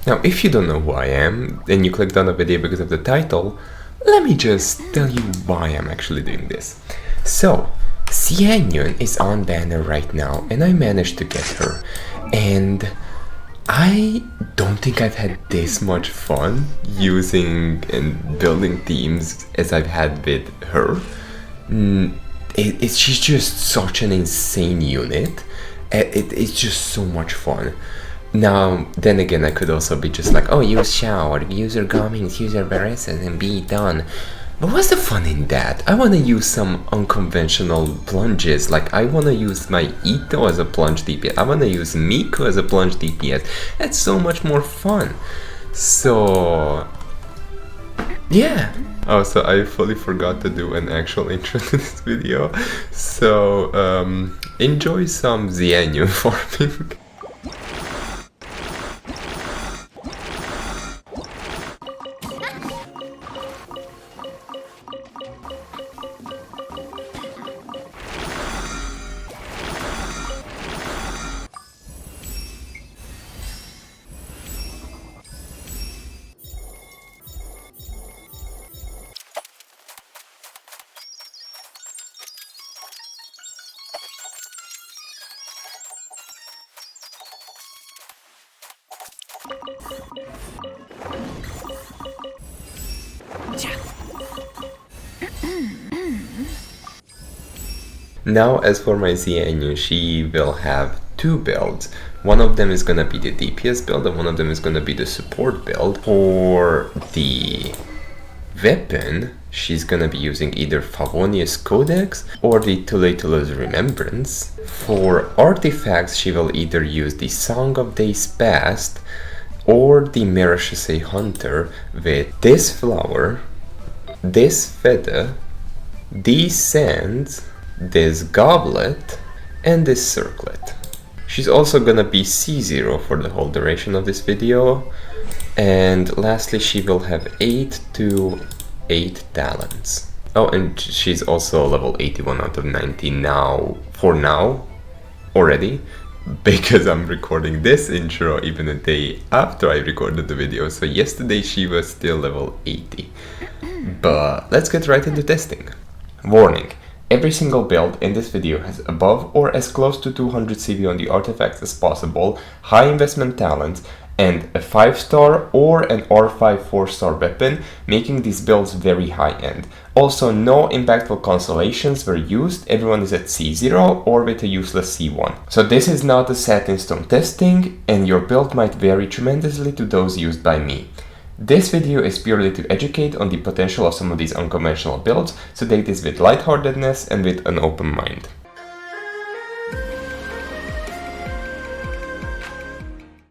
Now, if you don't know who I am, and you clicked on the video because of the title, let me just tell you why I'm actually doing this. So, Xianyun is on banner right now, and I managed to get her. And I don't think I've had this much fun using and building teams as I've had with her. She's just such an insane unit. It's just so much fun. Now, then again, I could also be just like, oh, use Xiao, or use your Gamings, use your Varesas, and be done. But what's the fun in that? I want to use some unconventional plunges. Like, I want to use my Itto as a plunge DPS. I want to use Miko as a plunge DPS. That's so much more fun. So, yeah. Oh, so I fully forgot to do an actual intro to this video. So, enjoy some Xianyun farming. Now, as for my Xianyun, she will have two builds. One of them is gonna be the DPS build, and one of them is gonna be the support build. For the weapon, she's gonna be using either Favonius Codex or the Tuletula's Remembrance. For artifacts, she will either use the Song of Days Past or the Merashase Hunter with this flower, this feather, these sands, this goblet, and this circlet. She's also gonna be C0 for the whole duration of this video. And lastly, she will have 8 to 8 talents. Oh, and she's also level 81 out of 90 now, for now, already, because I'm recording this intro even a day after I recorded the video. So yesterday she was still level 80. But let's get right into testing. Warning. Every single build in this video has above or as close to 200 CV on the artifacts as possible, high investment talents, and a 5-star or an R5 4-star weapon, making these builds very high-end. Also, no impactful constellations were used, everyone is at C0 or with a useless C1. So this is not a set in stone testing, and your build might vary tremendously to those used by me. This video is purely to educate on the potential of some of these unconventional builds, so take this with lightheartedness and with an open mind.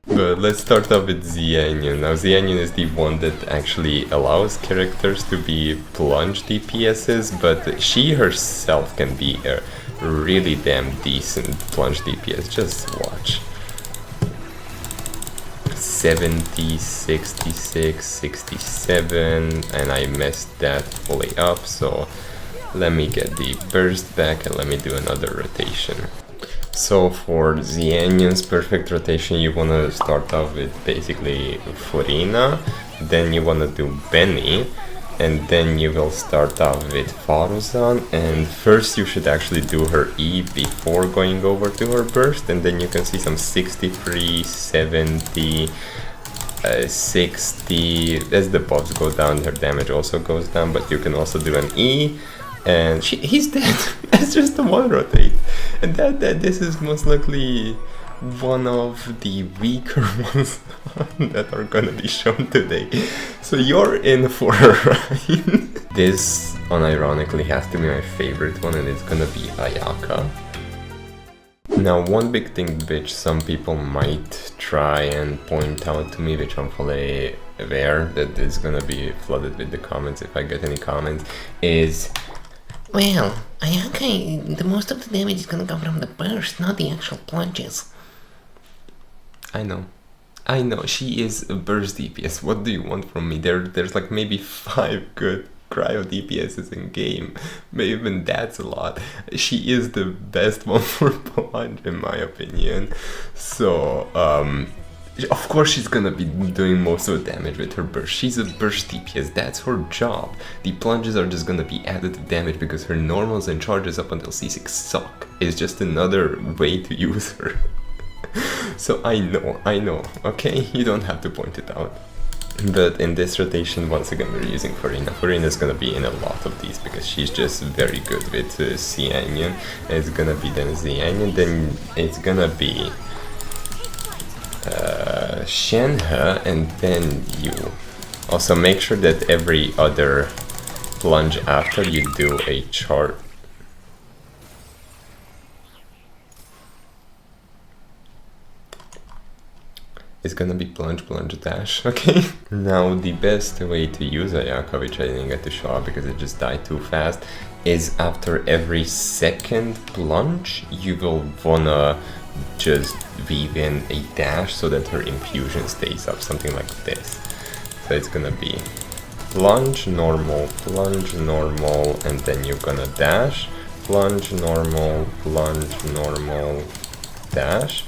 But let's start off with Xianyun. Now, Xianyun is the one that actually allows characters to be plunge DPSs, but she herself can be a really damn decent plunge DPS. Just watch. 70, 66, 67, and I messed that fully up, so let me get the burst back and let me do another rotation. So for Xianyun's perfect rotation, you want to start off with basically Furina, then you want to do Benny, and then you will start off with Faruzan, and first you should actually do her E before going over to her burst, and then you can see some 63, 70, 60. As the buffs go down, her damage also goes down, but you can also do an E, and he's dead. That's just the one rotate, and this is most likely one of the weaker ones that are gonna be shown today. So you're in for a ride. This unironically has to be my favorite one, and it's gonna be Ayaka. Now, one big thing which some people might try and point out to me, which I'm fully aware that is gonna be flooded with the comments if I get any comments, is, well, Ayaka, the most of the damage is gonna come from the burst, not the actual plunges. I know, she is a burst DPS. What do you want from me? There's like maybe 5 good cryo DPSs in game. Maybe even that's a lot. She is the best one for plunge in my opinion. So Of course she's gonna be doing most of the damage with her burst. She's a burst DPS, that's her job. The plunges are just gonna be additive damage because her normals and charges up until C6 suck. It's just another way to use her. So I know, okay? You don't have to point it out. But in this rotation, once again, we're using Farina. Farina's gonna be in a lot of these because she's just very good with Xianyun. It's gonna be then Xianyun, then it's gonna be Shenhe, and then you. Also make sure that every other plunge after you do a chart. It's gonna be plunge, plunge, dash, okay? Now the best way to use Ayaka, which I didn't get to show up because it just died too fast, is after every second plunge, you will wanna just weave in a dash so that her infusion stays up, something like this. So it's gonna be plunge, normal, and then you're gonna dash, plunge, normal, dash.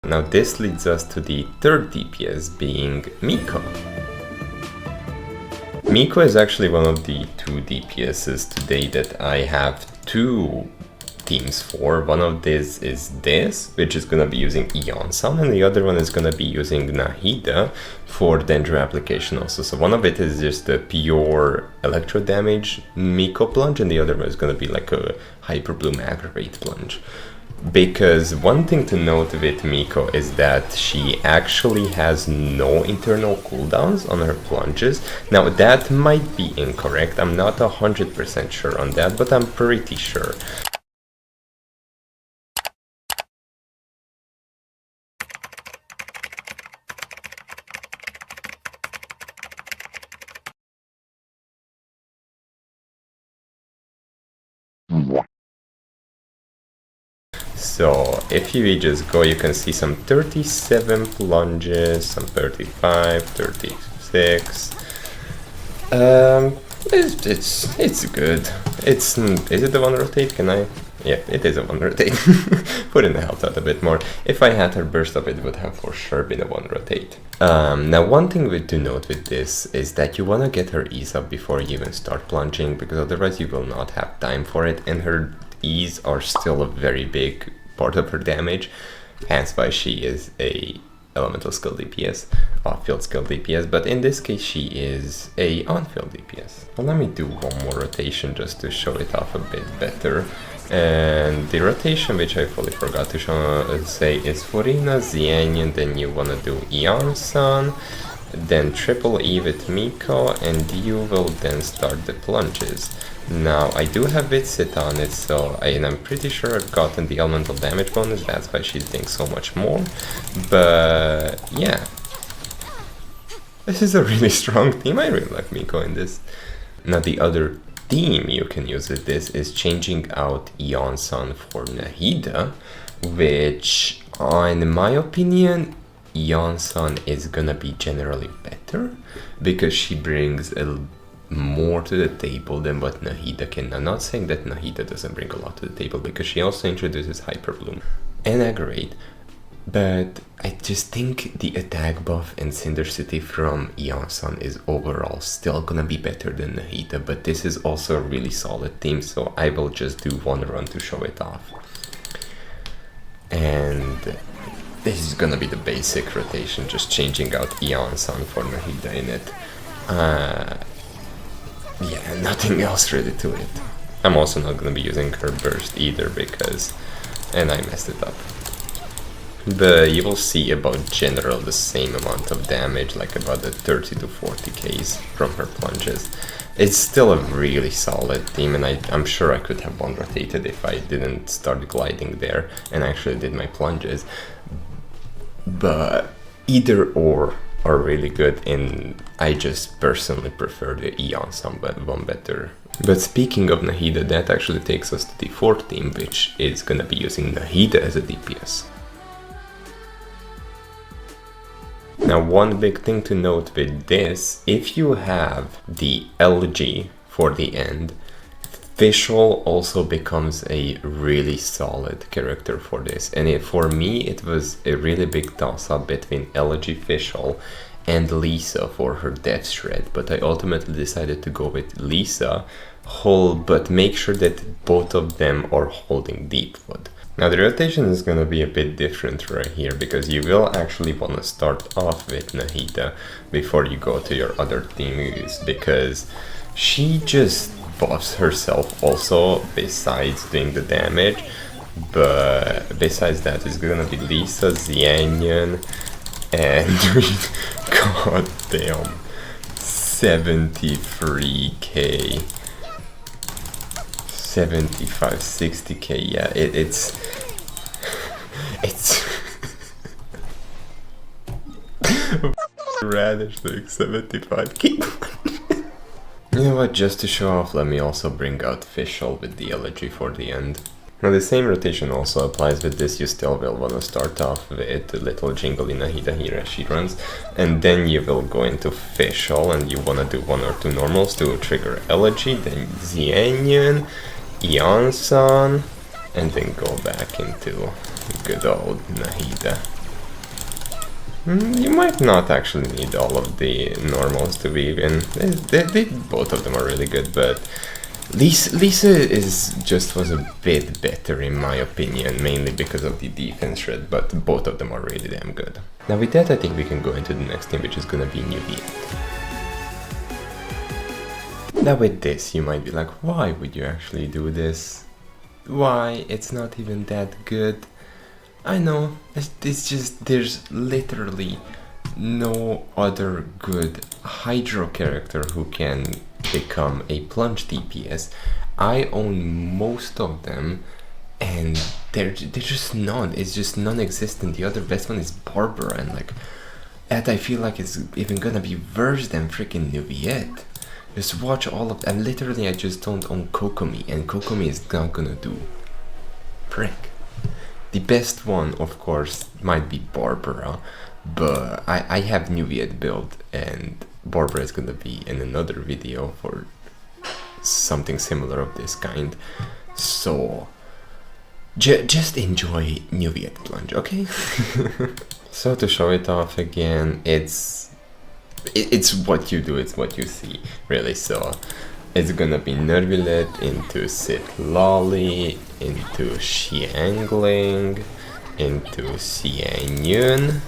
Now this leads us to the third DPS, being Miko. Miko is actually one of the two DPSs today that I have two teams for. One of these is this, which is gonna be using Eon-san, and the other one is gonna be using Nahida for danger application also. So one of it is just a pure electro damage Miko plunge, and the other one is gonna be like a hyper bloom aggravate plunge. Because one thing to note with Miko is that she actually has no internal cooldowns on her plunges. Now that might be incorrect, I'm not 100% sure on that, but I'm pretty sure. So if you just go, you can see some 37 plunges, some 35, 36. It's good. Is it the one rotate? Can I? Yeah, it is a one rotate. Put in the health out a bit more. If I had her burst up, it would have for sure been a one rotate. Now one thing to note with this is that you want to get her ease up before you even start plunging, because otherwise you will not have time for it, and her E's are still a very big part of her damage, hence why she is a elemental skill DPS, off-field skill DPS, but in this case she is a on-field DPS. Well, let me do one more rotation just to show it off a bit better. And the rotation, which I fully forgot to say, is Farina, Xianyun, then you wanna do Eon-san, then triple E with Miko, and you will then start the plunges. Now, I do have Vitsit on it, so and I'm pretty sure I've gotten the elemental damage bonus, that's why she's doing so much more. But yeah, this is a really strong team. I really like Miko in this. Now, the other theme you can use with this is changing out Eon-san for Nahida, which, in my opinion, Eon-san is gonna be generally better because she brings more to the table than what Nahida can. I'm not saying that Nahida doesn't bring a lot to the table, because she also introduces Hyper Bloom and Aggravate, but I just think the attack buff and Cinder City from Eon-san is overall still gonna be better than Nahida, but this is also a really solid team, so I will just do one run to show it off. And this is gonna be the basic rotation, just changing out Eon-san for Nahida in it. Yeah, nothing else really to it. I'm also not gonna be using her burst either because, and I messed it up. But you will see about general the same amount of damage, like about the 30 to 40 Ks from her plunges. It's still a really solid team, and I'm sure I could have one rotated if I didn't start gliding there and actually did my plunges. But either or are really good, and I just personally prefer the Eon-san one better. But speaking of Nahida, that actually takes us to the fourth team, which is gonna be using Nahida as a DPS. Now, one big thing to note with this, if you have the LG for the end, Fischl also becomes a really solid character for this, and for me it was a really big toss-up between Elegy Fischl and Lisa for her Death Shred, but I ultimately decided to go with Lisa, but make sure that both of them are holding Deepwood. Now the rotation is gonna be a bit different right here, because you will actually want to start off with Nahida before you go to your other teams, because she just buffs herself also besides doing the damage. But besides that, it's gonna be Lisa, Xianyun, and god damn 73k, 75, 60k. Yeah, it's radish like 75k. You know what, just to show off, let me also bring out Fischl with the Elegy for the end. Now the same rotation also applies with this. You still will want to start off with the little jingly Nahida here as she runs, and then you will go into Fischl and you want to do 1 or 2 normals to trigger Elegy, then Xianyun, Eonsan, and then go back into good old Nahida. You might not actually need all of the normals to be even. Both of them are really good, but Lisa was a bit better in my opinion, mainly because of the defense shred, but both of them are really damn good. Now with that, I think we can go into the next team, which is gonna be Neuvillette. Now with this, you might be like, why would you actually do this? Why? It's not even that good. I know, it's just, there's literally no other good Hydro character who can become a Plunge DPS. I own most of them, and they're just none. It's just non-existent. The other best one is Barbara, and like that I feel like it's even gonna be worse than freaking Neuvillette. Just watch all of them. Literally, I just don't own Kokomi, and Kokomi is not gonna do prick. The best one, of course, might be Barbara, but I have Neuvillette build, and Barbara is gonna be in another video for something similar of this kind. So just enjoy Neuvillette Plunge, okay? So to show it off again, it's what you do, it's what you see, really. So it's gonna be Neuvillette into Sitlali, into Xiangling, into Xianyun,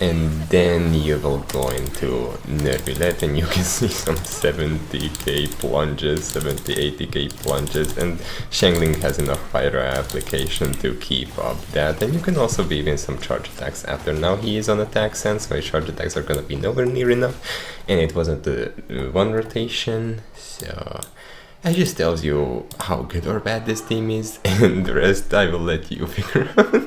and then you will go into Neuvillette, and you can see some 70k plunges, 70-80k plunges, and Xiangling has enough pyro application to keep up that, and you can also weave in some charge attacks after. Now he is on attack sense, so his charge attacks are gonna be nowhere near enough, and it wasn't the one rotation, so that just tells you how good or bad this team is, and the rest I will let you figure out.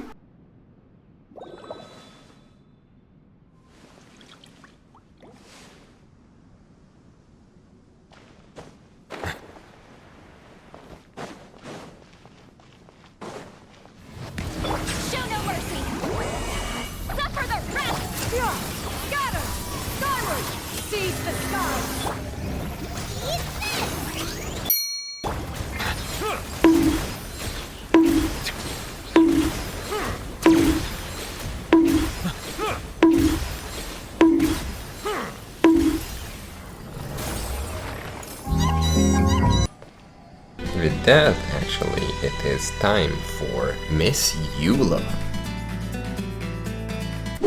With that, actually, it is time for Miss Eula.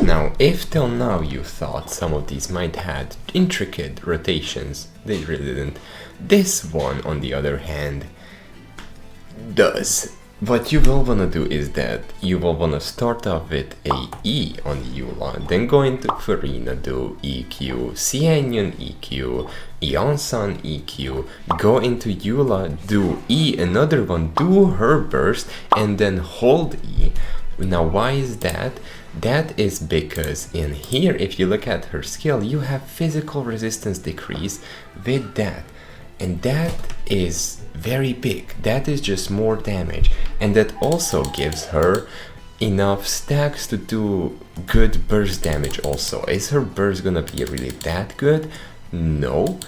Now, if till now you thought some of these might have intricate rotations, they really didn't. This one, on the other hand, does. What you will wanna do is that you will wanna start off with a E on Eula, then go into Farina, do EQ, Xianyun EQ, Eonsan EQ, go into Eula, do E, another one, do her burst, and then hold E. Now why is that? That is because in here, if you look at her skill, you have physical resistance decrease with that. And that is very big. That is just more damage. And that also gives her enough stacks to do good burst damage also. Is her burst gonna be really that good? No.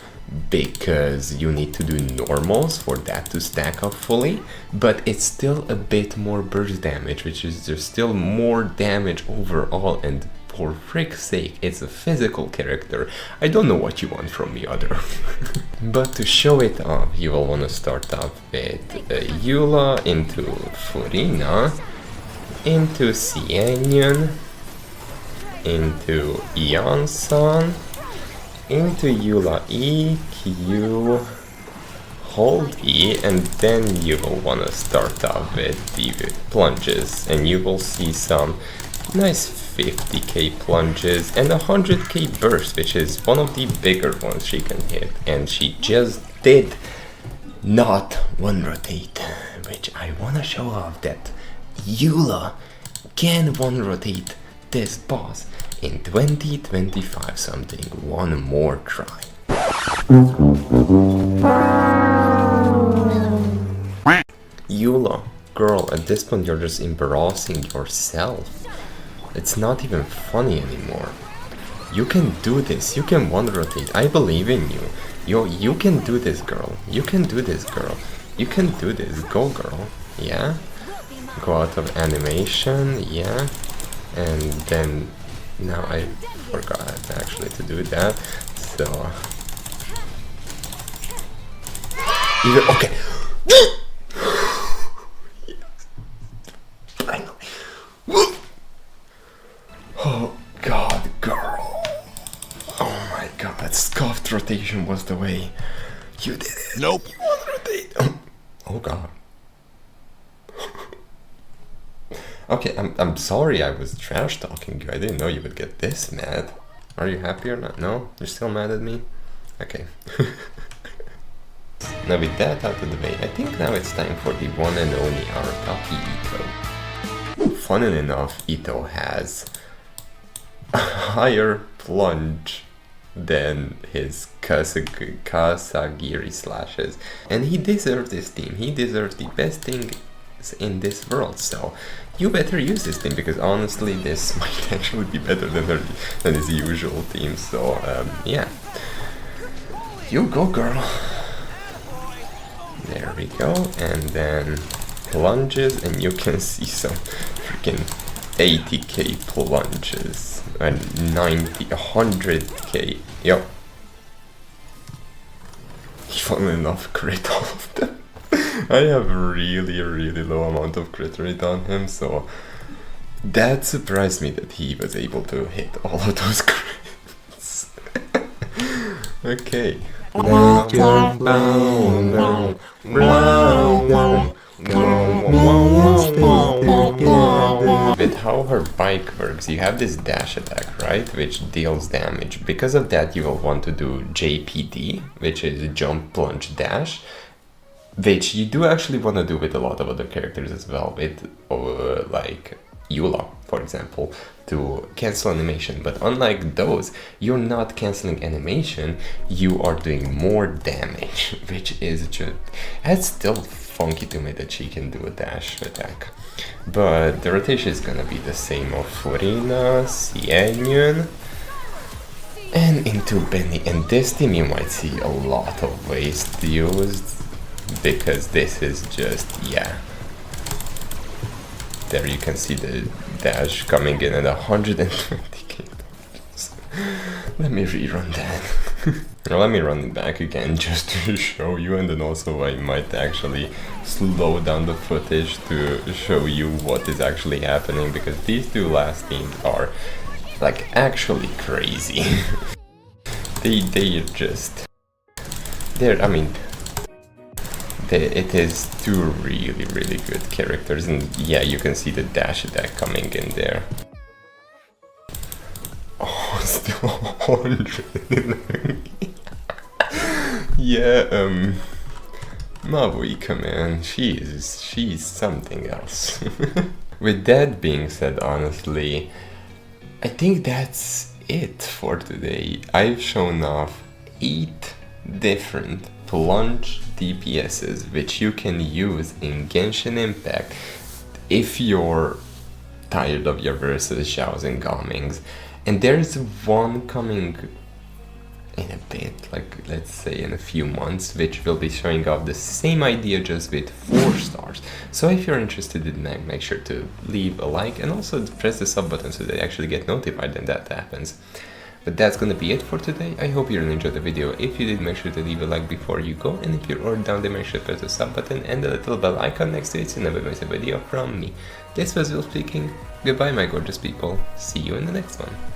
because you need to do normals for that to stack up fully, but it's still a bit more burst damage, which is there's still more damage overall, and for frick's sake, it's a physical character. I don't know what you want from me other. But to show it off, you will want to start off with Eula into Furina, into Xianyun, into Iansan, into Eula E, Q, hold E, and then you will want to start off with the plunges, and you will see some nice 50k plunges and 100k burst, which is one of the bigger ones she can hit, and she just did not one rotate, which I want to show off that Eula can one rotate this boss in 2025 something. One more try. Eula, girl, at this point you're just embarrassing yourself. It's not even funny anymore. You can do this. You can one rotate. I believe in you. You can do this, girl. You can do this, girl. You can do this. Go, girl. Yeah? Go out of animation. Yeah? And then... Now I forgot actually to do that. So... Even... Okay! Oh god, girl. Oh my god, scuffed rotation was the way. You did it. Nope. You won't rotate. Oh god. Okay, I'm sorry I was trash talking you. I didn't know you would get this mad. Are you happy or not? No? You're still mad at me? Okay. Now with that out of the way, I think now it's time for the one and only Arataki Itto. Funnily enough, Itto has a higher plunge than his Kasagiri slashes, and he deserves this team. He deserves the best thing in this world, so you better use this team, because honestly this might actually be better than his usual team. So yeah, you go, girl. There we go, and then plunges, and you can see some freaking 80k plunges and 100k. Yep. Funnily enough, crit all of them. I have really low amount of crit rate on him, so that surprised me that he was able to hit all of those crits. Okay. With how her bike works, you have this dash attack, right, which deals damage. Because of that, you will want to do JPD, which is jump, plunge, dash, which you do actually want to do with a lot of other characters as well, with like Eula, for example, to cancel animation. But unlike those, you're not canceling animation, you are doing more damage, which is just, that's still funky to me that she can do a dash attack. But the rotation is gonna be the same of Furina, Xianyun, and into Benny. And this team you might see a lot of waste used, because this is just, yeah. There you can see the dash coming in at 120k. Let me rerun that. Let me run it back again just to show you, and then also I might actually slow down the footage to show you what is actually happening, because these two last teams are like actually crazy. It is two really good characters, and yeah, you can see the dash attack coming in there. Oh, still 100. Yeah, Mavuika, man, she's something else. With that being said, honestly, I think that's it for today. I've shown off 8 different Plunge DPSs which you can use in Genshin Impact if you're tired of your Varesas, Xiaos and Gamings. And there's one coming in a bit, like let's say in a few months, which will be showing off the same idea just with 4 stars. So if you're interested in that, make sure to leave a like and also press the sub button so that you actually get notified when that happens. But that's gonna be it for today. I hope you really enjoyed the video. If you did, make sure to leave a like before you go, and if you're already down there, make sure to press the sub button and the little bell icon next to it so you never miss a video from me. This was Will speaking. Goodbye my gorgeous people. See you in the next one.